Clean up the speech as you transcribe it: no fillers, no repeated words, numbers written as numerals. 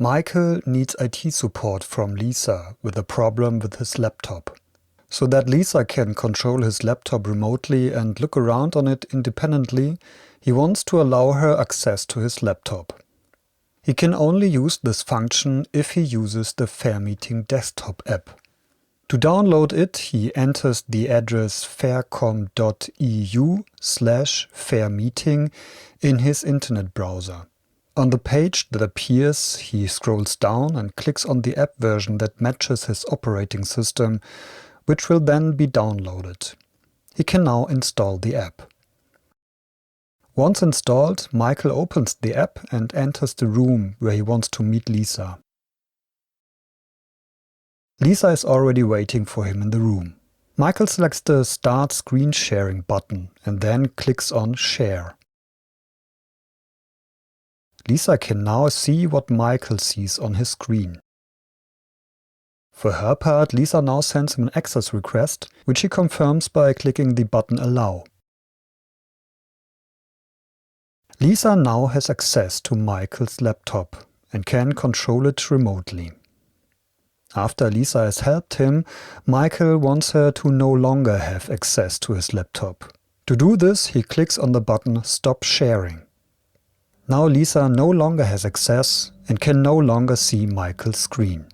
Michael needs IT support from Lisa with a problem with his laptop. So that Lisa can control his laptop remotely and look around on it independently, he wants to allow her access to his laptop. He can only use this function if he uses the fairmeeting desktop app. To download it, he enters the address fairkom.eu/fairmeeting in his internet browser. On the page that appears, he scrolls down and clicks on the app version that matches his operating system, which will then be downloaded. He can now install the app. Once installed, Michael opens the app and enters the room where he wants to meet Lisa. Lisa is already waiting for him in the room. Michael selects the Start Screen Sharing button and then clicks on Share. Lisa can now see what Michael sees on his screen. For her part, Lisa now sends him an access request, which he confirms by clicking the button Allow. Lisa now has access to Michael's laptop and can control it remotely. After Lisa has helped him, Michael wants her to no longer have access to his laptop. To do this, he clicks on the button Stop Sharing. Now Lisa no longer has access and can no longer see Michael's screen.